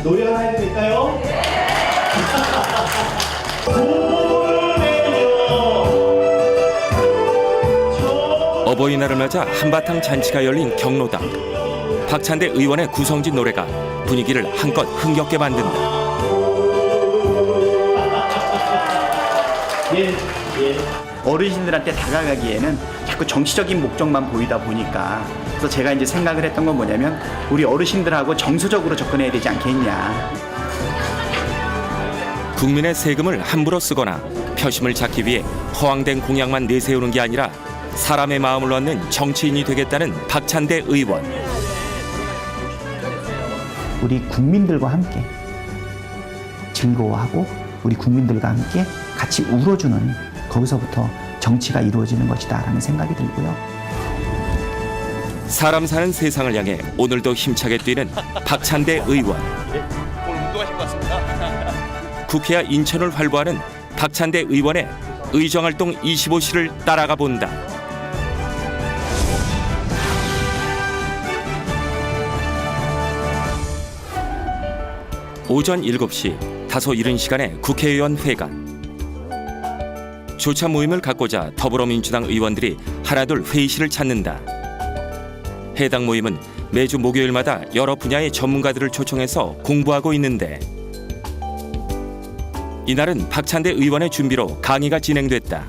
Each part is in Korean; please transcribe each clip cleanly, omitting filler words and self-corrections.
노래 하나 해도 될까요? 어버이날을 맞아 한바탕 잔치가 열린 경로당. 박찬대 의원의 구성진 노래가 분위기를 한껏 흥겹게 만든다. 어르신들한테 다가가기에는 자꾸 정치적인 목적만 보이다 보니까, 그래서 제가 이제 생각을 했던 건 뭐냐면 우리 어르신들하고 정서적으로 접근해야 되지 않겠냐. 국민의 세금을 함부로 쓰거나 표심을 찾기 위해 허황된 공약만 내세우는 게 아니라 사람의 마음을 얻는 정치인이 되겠다는 박찬대 의원. 우리 국민들과 함께 증거하고 우리 국민들과 함께 같이 울어주는, 거기서부터 정치가 이루어지는 것이다 라는 생각이 들고요. 사람 사는 세상을 향해 오늘도 힘차게 뛰는 박찬대 의원. 오늘 운동하실 것 같습니다. 국회와 인천을 활보하는 박찬대 의원의 의정활동 25시를 따라가 본다. 오전 7시, 다소 이른 시간에 국회의원 회관. 조차 모임을 갖고자 더불어민주당 의원들이 하나둘 회의실을 찾는다. 해당 모임은 매주 목요일마다 여러 분야의 전문가들을 초청해서 공부하고 있는데, 이날은 박찬대 의원의 준비로 강의가 진행됐다.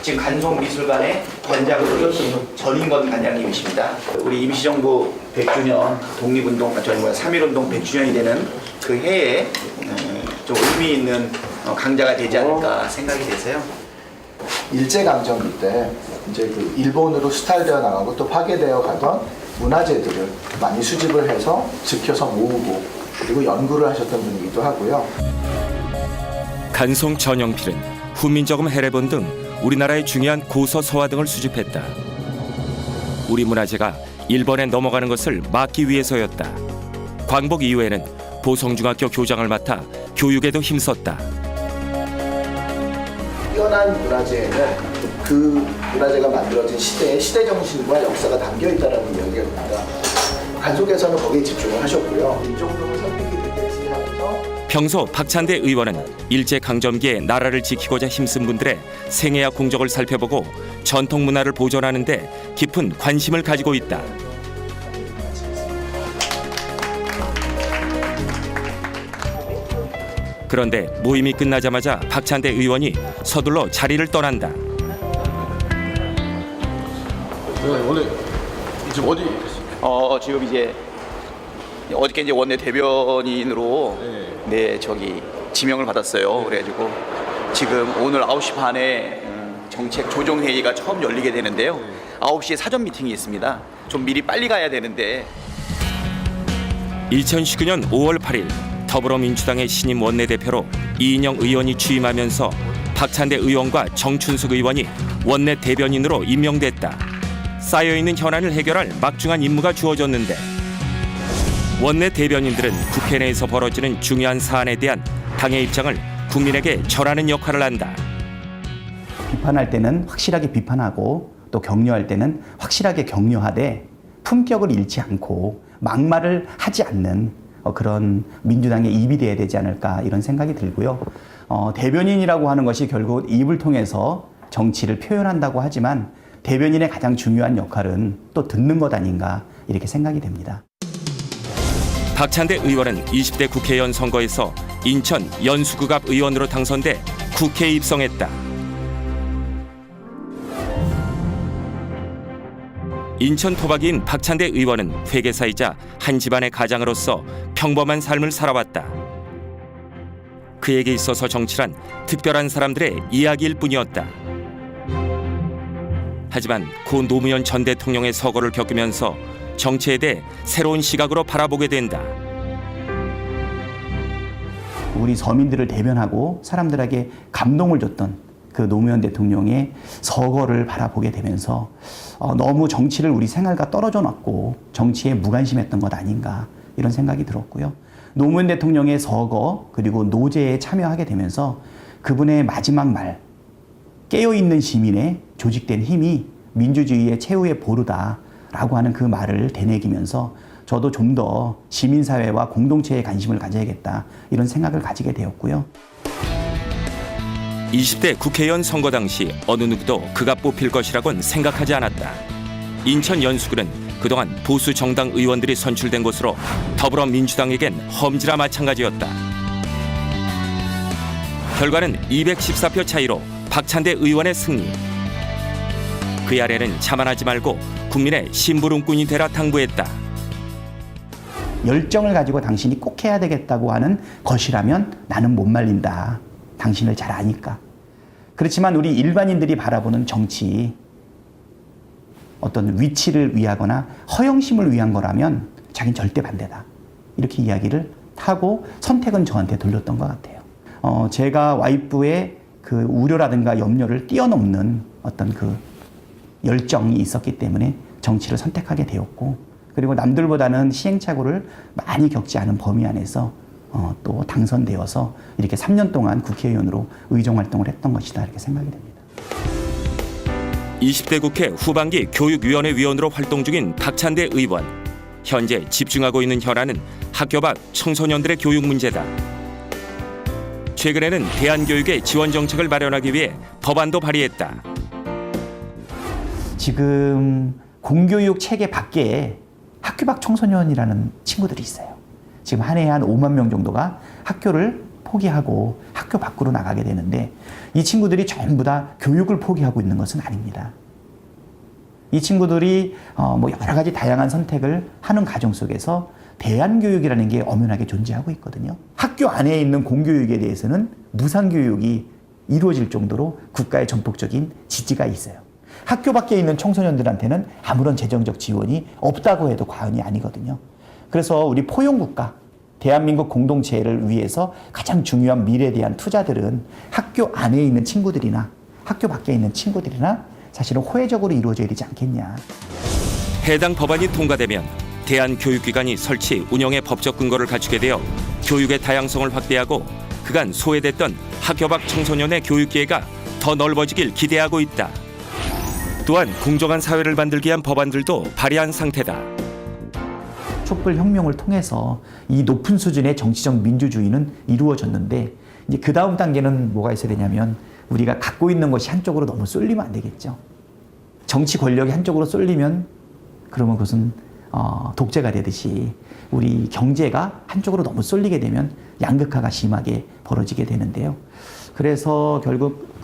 지금 간송미술관의 관장으로 계신 전인건 관장님이십니다. 우리 임시정부 100주년 독립운동, 3.1운동 100주년이 되는 그 해에 좀 의미 있는 강좌가 되지 않을까 생각이 돼서요. 일제강점기 때 이제 그 일본으로 수탈되어 나가고 또 파괴되어 가던 문화재들을 많이 수집을 해서 지켜서 모으고 그리고 연구를 하셨던 분이기도 하고요. 간송 전영필은 훈민저금 해례본 등 우리나라의 중요한 고서 서화 등을 수집했다. 우리 문화재가 일본에 넘어가는 것을 막기 위해서였다. 광복 이후에는 보성중학교 교장을 맡아 교육에도 힘썼다. 뛰어난 문화재에는 그 문화재가 만들어진 시대의 시대 정신과 역사가 담겨 있다는 이야기가 됩니다. 간속에서는 거기에 집중을 하셨고요. 이 정도는 선택이 됐겠지 하면서 평소 박찬대 의원은 일제강점기에 나라를 지키고자 힘쓴 분들의 생애와 공적을 살펴보고 전통 문화를 보존하는 데 깊은 관심을 가지고 있다. 그런데 모임이 끝나자마자 박찬대 의원이 서둘러 자리를 떠난다. 원래 지금 어디? 지금 이제 어저께 이제 원내 대변인으로 저기 지명을 받았어요. 그래가지고 지금 오늘 9시 반에 정책 조정 회의가 처음 열리게 되는데요. 9시에 사전 미팅이 있습니다. 좀 미리 빨리 가야 되는데. 2019년 5월 8일 더불어민주당의 신임 원내대표로 이인영 의원이 취임하면서 박찬대 의원과 정춘숙 의원이 원내 대변인으로 임명됐다. 쌓여있는 현안을 해결할 막중한 임무가 주어졌는데, 원내 대변인들은 국회 내에서 벌어지는 중요한 사안에 대한 당의 입장을 국민에게 전하는 역할을 한다. 비판할 때는 확실하게 비판하고 또 격려할 때는 확실하게 격려하되 품격을 잃지 않고 막말을 하지 않는 그런 민주당의 입이 돼야 되지 않을까 이런 생각이 들고요. 대변인이라고 하는 것이 결국 입을 통해서 정치를 표현한다고 하지만 대변인의 가장 중요한 역할은 또 듣는 것 아닌가 이렇게 생각이 됩니다. 박찬대 의원은 20대 국회의원 선거에서 인천 연수구갑 의원으로 당선돼 국회에 입성했다. 인천 토박이인 박찬대 의원은 회계사이자 한 집안의 가장으로서 평범한 삶을 살아왔다. 그에게 있어서 정치란 특별한 사람들의 이야기일 뿐이었다. 하지만 고 노무현 전 대통령의 서거를 겪으면서 정치에 대해 새로운 시각으로 바라보게 된다. 우리 서민들을 대변하고 사람들에게 감동을 줬던 그 노무현 대통령의 서거를 바라보게 되면서 너무 정치를 우리 생활과 떨어져 놨고 정치에 무관심했던 것 아닌가 이런 생각이 들었고요. 노무현 대통령의 서거 그리고 노제에 참여하게 되면서 그분의 마지막 말, 깨어있는 시민의 조직된 힘이 민주주의의 최후의 보루다라고 하는 그 말을 되새기면서 저도 좀 더 시민사회와 공동체에 관심을 가져야겠다 이런 생각을 가지게 되었고요. 20대 국회의원 선거 당시 어느 누구도 그가 뽑힐 것이라고는 생각하지 않았다. 인천 연수구는 그동안 보수 정당 의원들이 선출된 곳으로 더불어민주당에겐 험지라 마찬가지였다. 결과는 214표 차이로 박찬대 의원의 승리. 그 아래는 자만하지 말고 국민의 심부름꾼이 되라 당부했다. 열정을 가지고 당신이 꼭 해야 되겠다고 하는 것이라면 나는 못 말린다. 당신을 잘 아니까. 그렇지만 우리 일반인들이 바라보는 정치, 어떤 위치를 위하거나 허영심을 위한 거라면 자기는 절대 반대다. 이렇게 이야기를 하고 선택은 저한테 돌렸던 것 같아요. 제가 와이프의 그 우려라든가 염려를 뛰어넘는 어떤 그 열정이 있었기 때문에 정치를 선택하게 되었고, 그리고 남들보다는 시행착오를 많이 겪지 않은 범위 안에서 또 당선되어서 이렇게 3년 동안 국회의원으로 의정활동을 했던 것이다 이렇게 생각이 됩니다. 20대 국회 후반기 교육위원회 위원으로 활동 중인 박찬대 의원. 현재 집중하고 있는 현안은 학교 밖 청소년들의 교육 문제다. 최근에는 대안교육의 지원 정책을 마련하기 위해 법안도 발의했다. 지금 공교육 체계 밖에 학교 밖 청소년이라는 친구들이 있어요. 지금 한 해에 한 5만 명 정도가 학교를 포기하고 학교 밖으로 나가게 되는데, 이 친구들이 전부 다 교육을 포기하고 있는 것은 아닙니다. 이 친구들이 여러 가지 다양한 선택을 하는 과정 속에서 대안교육이라는 게 엄연하게 존재하고 있거든요. 학교 안에 있는 공교육에 대해서는 무상교육이 이루어질 정도로 국가의 전폭적인 지지가 있어요. 학교 밖에 있는 청소년들한테는 아무런 재정적 지원이 없다고 해도 과언이 아니거든요. 그래서 우리 포용국가, 대한민국 공동체를 위해서 가장 중요한 미래에 대한 투자들은 학교 안에 있는 친구들이나 학교 밖에 있는 친구들이나 사실은 호혜적으로 이루어져야 되지 않겠냐. 해당 법안이 통과되면 대안교육기관이 설치, 운영의 법적 근거를 갖추게 되어 교육의 다양성을 확대하고 그간 소외됐던 학교 밖 청소년의 교육 기회가 더 넓어지길 기대하고 있다. 또한 공정한 사회를 만들기 위한 법안들도 발의한 상태다. 촛불혁명을 통해서 이 높은 수준의 정치적 민주주의는 이루어졌는데, 이제 그 다음 단계는 뭐가 있어야 되냐면 우리가 갖고 있는 것이 한쪽으로 너무 쏠리면 안 되겠죠. 정치 권력이 한쪽으로 쏠리면 그러면 그것은 독재가 되듯이 우리 경제가 한쪽으로 너무 쏠리게 되면 양극화가 심하게 벌어지게 되는데요. 그래서 결국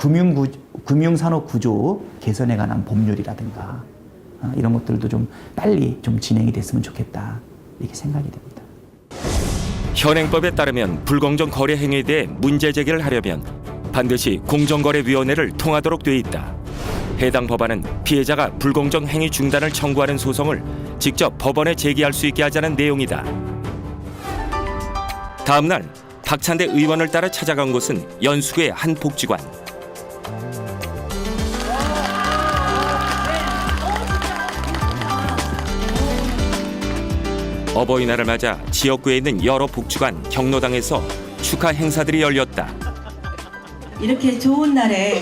금융산업 구조 개선에 관한 법률이라든가 이런 것들도 좀 빨리 좀 진행이 됐으면 좋겠다 이렇게 생각이 됩니다. 현행법에 따르면 불공정 거래 행위에 대해 문제 제기를 하려면 반드시 공정거래위원회를 통하도록 돼 있다. 해당 법안은 피해자가 불공정 행위 중단을 청구하는 소송을 직접 법원에 제기할 수 있게 하자는 내용이다. 다음 날 박찬대 의원을 따라 찾아간 곳은 연수구의 한 복지관. 어버이날을 맞아 지역구에 있는 여러 복지관, 경로당에서 축하 행사들이 열렸다. 이렇게 좋은 날에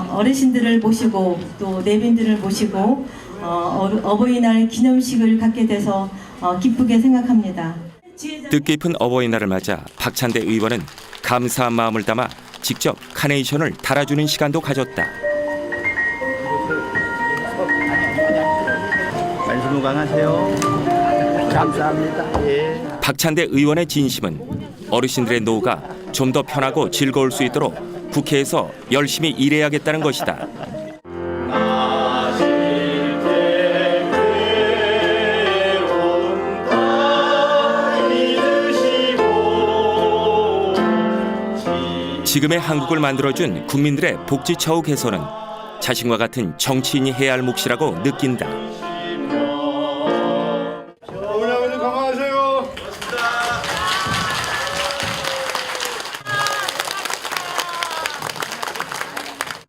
어르신들을 모시고 또 내빈들을 모시고 어버이날 기념식을 갖게 돼서 기쁘게 생각합니다. 뜻깊은 어버이날을 맞아 박찬대 의원은 감사한 마음을 담아 직접 카네이션을 달아주는 시간도 가졌다. 만수무강하세요. 감사합니다. 예. 박찬대 의원의 진심은 어르신들의 노후가 좀 더 편하고 즐거울 수 있도록 국회에서 열심히 일해야겠다는 것이다. 지금의 한국을 만들어준 국민들의 복지 처우 개선은 자신과 같은 정치인이 해야 할 몫이라고 느낀다. 어머니 건강하세요.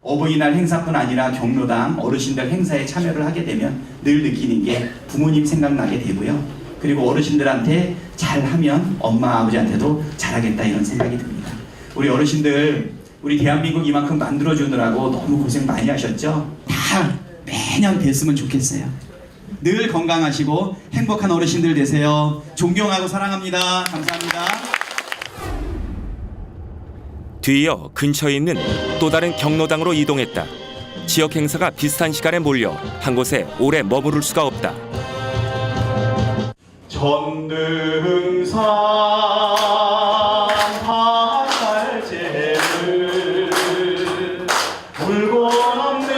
어버이날 행사뿐 아니라 경로당 어르신들 행사에 참여를 하게 되면 늘 느끼는 게 부모님 생각나게 되고요. 그리고 어르신들한테 잘하면 엄마 아버지한테도 잘하겠다 이런 생각이 듭니다. 우리 어르신들 우리 대한민국 이만큼 만들어주느라고 너무 고생 많이 하셨죠? 다 매년 뵀으면 좋겠어요. 늘 건강하시고 행복한 어르신들 되세요. 존경하고 사랑합니다. 감사합니다. 뒤이어 근처에 있는 또 다른 경로당으로 이동했다. 지역 행사가 비슷한 시간에 몰려 한 곳에 오래 머무를 수가 없다. 전등산 화살제를 물고 넘는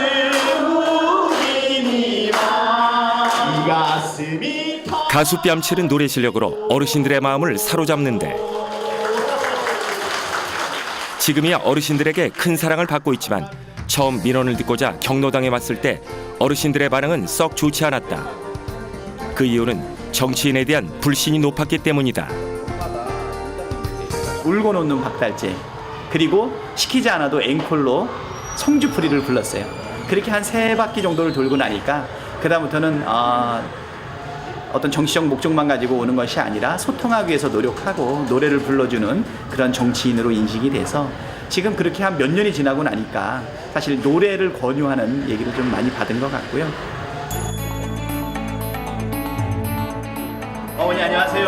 우리니라 이 가슴이 가수 뺨치는 노래 실력으로 어르신들의 마음을 사로잡는데 지금이야 어르신들에게 큰 사랑을 받고 있지만 처음 민원을 듣고자 경로당에 왔을 때 어르신들의 반응은 썩 좋지 않았다. 그 이유는 정치인에 대한 불신이 높았기 때문이다. 울고 놓는 박달재, 그리고 시키지 않아도 앵콜로 성주풀이를 불렀어요. 그렇게 한 3바퀴 정도를 돌고 나니까 그다음부터는 어떤 정치적 목적만 가지고 오는 것이 아니라 소통하기 위해서 노력하고 노래를 불러주는 그런 정치인으로 인식이 돼서 지금 그렇게 한 몇 년이 지나고 나니까 사실 노래를 권유하는 얘기를 좀 많이 받은 것 같고요. 어머니 안녕하세요.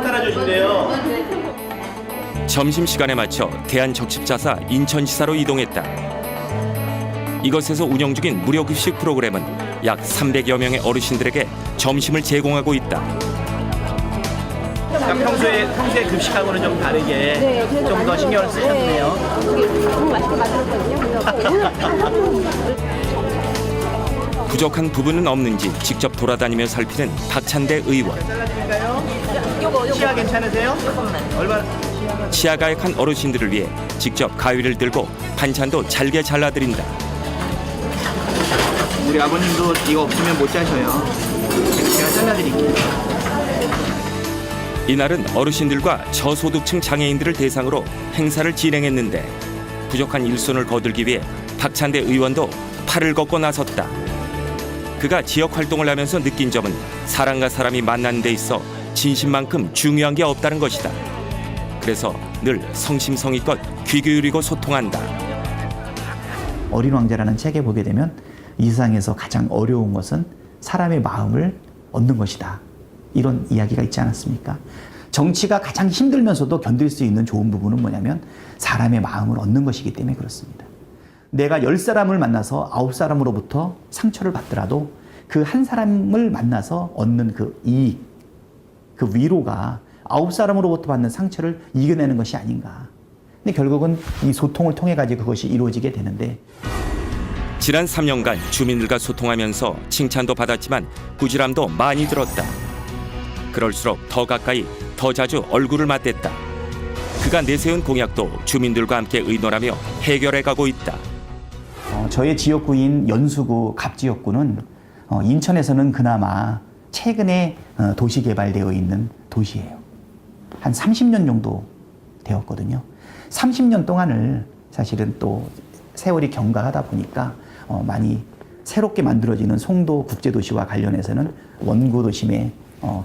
따라주신대요. 점심시간에 맞춰 대한적십자사 인천지사로 이동했다. 이것에서 운영 중인 무료급식 프로그램은 약 300여 명의 어르신들에게 점심을 제공하고 있다. 평소에 급식하고는 좀 다르게 좀 더 신경을 쓰셨네요. 너무 맛있게 만들었거든요. 부족한 부분은 없는지 직접 돌아다니며 살피는 박찬대 의원. 치아 괜찮으세요? 얼마나? 치아 가약한 어르신들을 위해 직접 가위를 들고 반찬도 잘게 잘라드린다. 우리 아버님도 이거 없으면 못 자셔요. 제가 잘라드릴게요. 이날은 어르신들과 저소득층 장애인들을 대상으로 행사를 진행했는데 부족한 일손을 거들기 위해 박찬대 의원도 팔을 걷고 나섰다. 그가 지역 활동을 하면서 느낀 점은 사람과 사람이 만나는 데 있어 진심만큼 중요한 게 없다는 것이다. 그래서 늘 성심성의껏 귀 기울이고 소통한다. 어린 왕자라는 책에 보게 되면 이 세상에서 가장 어려운 것은 사람의 마음을 얻는 것이다. 이런 이야기가 있지 않았습니까? 정치가 가장 힘들면서도 견딜 수 있는 좋은 부분은 뭐냐면 사람의 마음을 얻는 것이기 때문에 그렇습니다. 내가 10사람을 만나서 9사람으로부터 상처를 받더라도 그 한 사람을 만나서 얻는 그 이익, 그 위로가 9사람으로부터 받는 상처를 이겨내는 것이 아닌가. 근데 결국은 이 소통을 통해 가지고 그것이 이루어지게 되는데 지난 3년간 주민들과 소통하면서 칭찬도 받았지만 꾸지람도 많이 들었다. 그럴수록 더 가까이, 더 자주 얼굴을 맞댔다. 그가 내세운 공약도 주민들과 함께 의논하며 해결해가고 있다. 저의 지역구인 연수구 갑지역구는 인천에서는 그나마 최근에 도시개발되어 있는 도시예요. 한 30년 정도 되었거든요. 30년 동안을 사실은 또 세월이 경과하다 보니까 많이 새롭게 만들어지는 송도 국제도시와 관련해서는 원구 도심의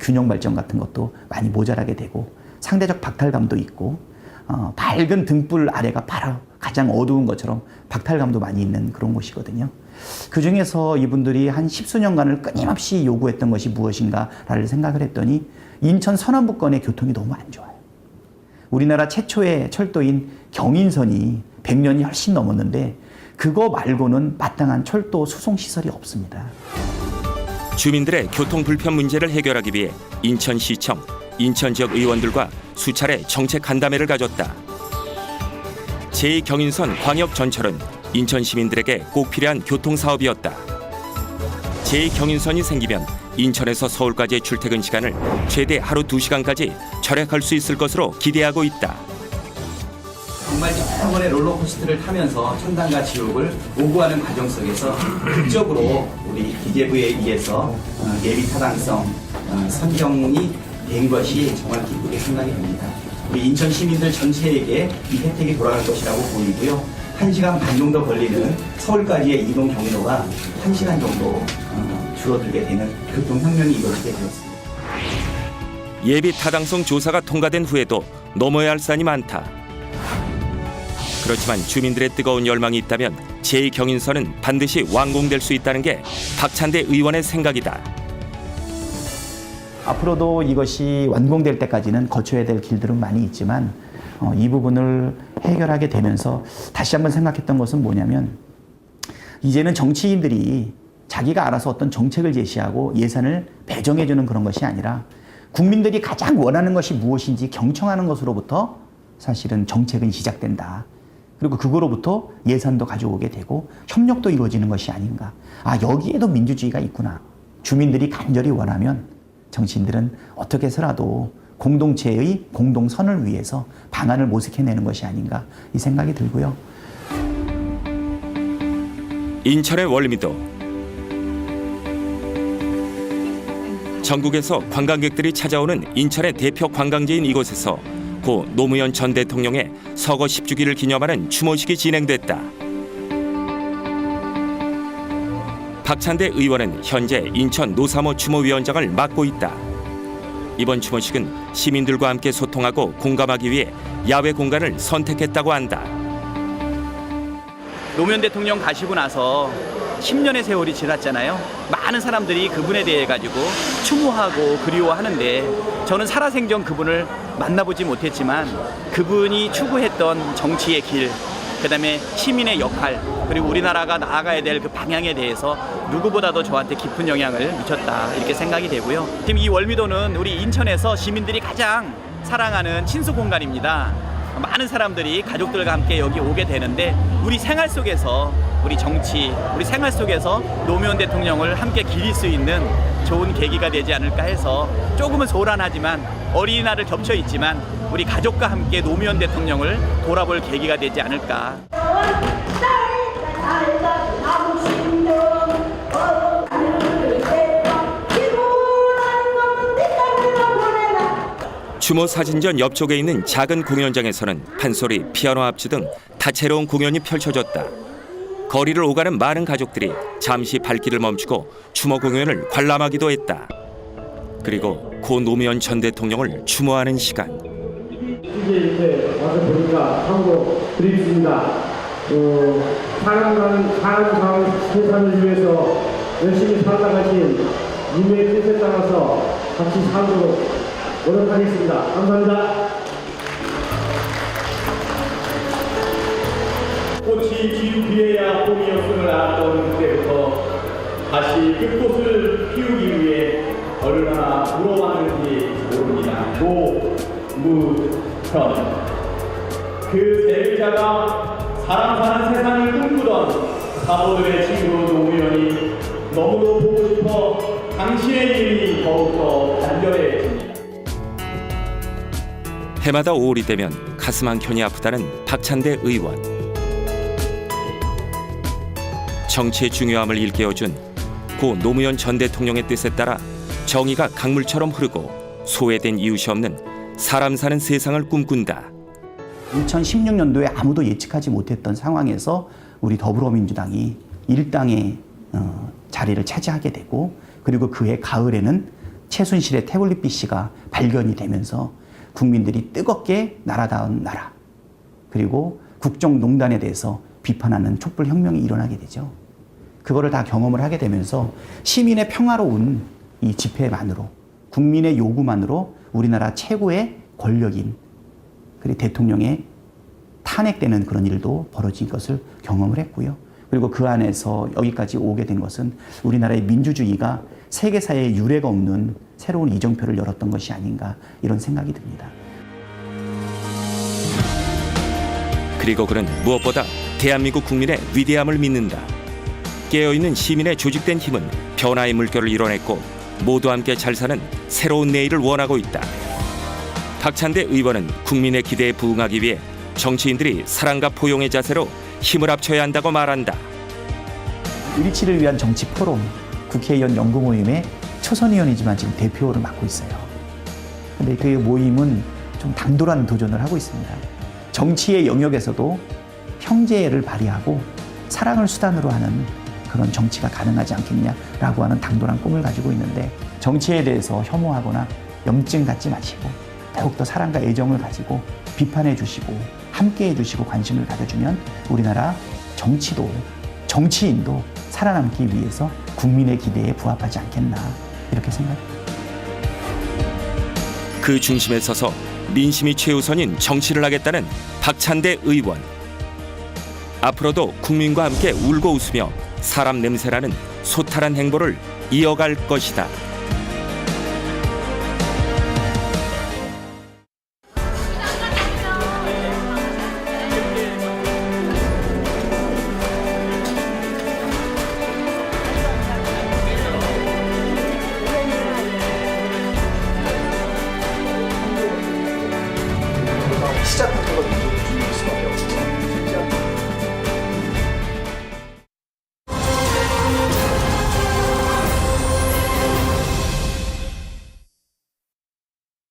균형 발전 같은 것도 많이 모자라게 되고 상대적 박탈감도 있고 밝은 등불 아래가 바로 가장 어두운 것처럼 박탈감도 많이 있는 그런 곳이거든요. 그 중에서 이분들이 한 10수년간을 끊임없이 요구했던 것이 무엇인가를 생각을 했더니 인천 서남부권의 교통이 너무 안 좋아요. 우리나라 최초의 철도인 경인선이 100년이 훨씬 넘었는데 그거 말고는 마땅한 철도 수송시설이 없습니다. 주민들의 교통 불편 문제를 해결하기 위해 인천시청, 인천지역 의원들과 수차례 정책 간담회를 가졌다. 제2경인선 광역전철은 인천 시민들에게 꼭 필요한 교통사업이었다. 제2경인선이 생기면 인천에서 서울까지의 출퇴근 시간을 최대 하루 2시간까지 절약할 수 있을 것으로 기대하고 있다. 정말 한 번의 롤러코스터를 타면서 천당과 지옥을 오구하는 과정 속에서 극적으로 우리 기재부에 의해서 예비 타당성 선정이 된 것이 정말 기쁘게 생각이 됩니다. 우리 인천 시민들 전체에게 이 혜택이 돌아갈 것이라고 보이고요. 1시간 반 정도 걸리는 서울까지의 이동 경로가 1시간 정도 줄어들게 되는 교통혁명이 이루어지게 되었습니다. 예비 타당성 조사가 통과된 후에도 넘어야 할 산이 많다. 그렇지만 주민들의 뜨거운 열망이 있다면 제2경인선은 반드시 완공될 수 있다는 게 박찬대 의원의 생각이다. 앞으로도 이것이 완공될 때까지는 거쳐야 될 길들은 많이 있지만 이 부분을 해결하게 되면서 다시 한번 생각했던 것은 뭐냐면 이제는 정치인들이 자기가 알아서 어떤 정책을 제시하고 예산을 배정해 주는 그런 것이 아니라 국민들이 가장 원하는 것이 무엇인지 경청하는 것으로부터 사실은 정책은 시작된다. 그리고 그거로부터 예산도 가져오게 되고 협력도 이루어지는 것이 아닌가. 아, 여기에도 민주주의가 있구나. 주민들이 간절히 원하면 정치인들은 어떻게 해서라도 공동체의 공동선을 위해서 방안을 모색해내는 것이 아닌가 이 생각이 들고요. 인천의 월미도. 전국에서 관광객들이 찾아오는 인천의 대표 관광지인 이곳에서 고 노무현 전 대통령의 서거 10주기를 기념하는 추모식이 진행됐다. 박찬대 의원은 현재 인천 노사모 추모위원장을 맡고 있다. 이번 추모식은 시민들과 함께 소통하고 공감하기 위해 야외 공간을 선택했다고 한다. 노무현 대통령 가시고 나서 10년의 세월이 지났잖아요. 많은 사람들이 그분에 대해 가지고 추모하고 그리워하는데 저는 살아생전 그분을 만나보지 못했지만 그분이 추구했던 정치의 길, 그다음에 시민의 역할, 그리고 우리나라가 나아가야 될 그 방향에 대해서 누구보다도 저한테 깊은 영향을 미쳤다 이렇게 생각이 되고요. 지금 이 월미도는 우리 인천에서 시민들이 가장 사랑하는 친수 공간입니다. 많은 사람들이 가족들과 함께 여기 오게 되는데 우리 생활 속에서 우리 정치, 우리 생활 속에서 노무현 대통령을 함께 기릴 수 있는 좋은 계기가 되지 않을까 해서 조금은 소란하지만 어린이날을 겹쳐 있지만 우리 가족과 함께 노무현 대통령을 돌아볼 계기가 되지 않을까. 추모 사진전 옆쪽에 있는 작은 공연장에서는 판소리, 피아노 합주 등 다채로운 공연이 펼쳐졌다. 거리를 오가는 많은 가족들이 잠시 발길을 멈추고 추모 공연을 관람하기도 했다. 그리고 고 노무현 전 대통령을 추모하는 시간. 이제 와서 보니까 참으로 그립습니다. 사람 세상을 위해서 열심히 살아가신 인류의 뜻에 따라서 같이 살도록 노력하겠습니다. 감사합니다. 꽃이 피어야 봄이었음을 알았던 그때부터 다시 그 꽃을 피우기 위해 얼마나 부러워하는지 모릅니다. 노무현. 그 세 글자가 사람 사는 세상을 꿈꾸던 사모들의 친구 노무현이 너무도 보고 싶어 당시의 이름이 더욱더 간절해집니다. 해마다 5월이 되면 가슴 한켠이 아프다는 박찬대 의원. 정치의 중요함을 일깨워준 고 노무현 전 대통령의 뜻에 따라 정의가 강물처럼 흐르고 소외된 이웃이 없는 사람 사는 세상을 꿈꾼다. 2016년도에 아무도 예측하지 못했던 상황에서 우리 더불어민주당이 일당의 자리를 차지하게 되고 그리고 그해 가을에는 최순실의 태블릿 PC가 발견이 되면서 국민들이 뜨겁게 나라다운 나라 그리고 국정농단에 대해서 비판하는 촛불혁명이 일어나게 되죠. 그거를 다 경험을 하게 되면서 시민의 평화로운 이 집회만으로 국민의 요구만으로 우리나라 최고의 권력인 그리고 대통령의 탄핵되는 그런 일도 벌어진 것을 경험을 했고요. 그리고 그 안에서 여기까지 오게 된 것은 우리나라의 민주주의가 세계사에 유례가 없는 새로운 이정표를 열었던 것이 아닌가 이런 생각이 듭니다. 그리고 그는 무엇보다 대한민국 국민의 위대함을 믿는다. 깨어있는 시민의 조직된 힘은 변화의 물결을 이뤄냈고 모두 함께 잘 사는 새로운 내일을 원하고 있다. 박찬대 의원은 국민의 기대에 부응하기 위해 정치인들이 사랑과 포용의 자세로 힘을 합쳐야 한다고 말한다. 127을 위한 정치 포럼 국회의원 연구 모임의 초선의원이지만 지금 대표를 맡고 있어요. 근데 그 모임은 좀 당돌한 도전을 하고 있습니다. 정치의 영역에서도 형제를 발휘하고 사랑을 수단으로 하는 그런 정치가 가능하지 않겠냐라고 하는 당돌한 꿈을 가지고 있는데 정치에 대해서 혐오하거나 염증 갖지 마시고 더욱더 사랑과 애정을 가지고 비판해 주시고 함께해 주시고 관심을 가져주면 우리나라 정치도 정치인도 살아남기 위해서 국민의 기대에 부합하지 않겠나 이렇게 생각합니다. 그 중심에 서서 민심이 최우선인 정치를 하겠다는 박찬대 의원. 앞으로도 국민과 함께 울고 웃으며 사람 냄새나는 소탈한 행보를 이어갈 것이다.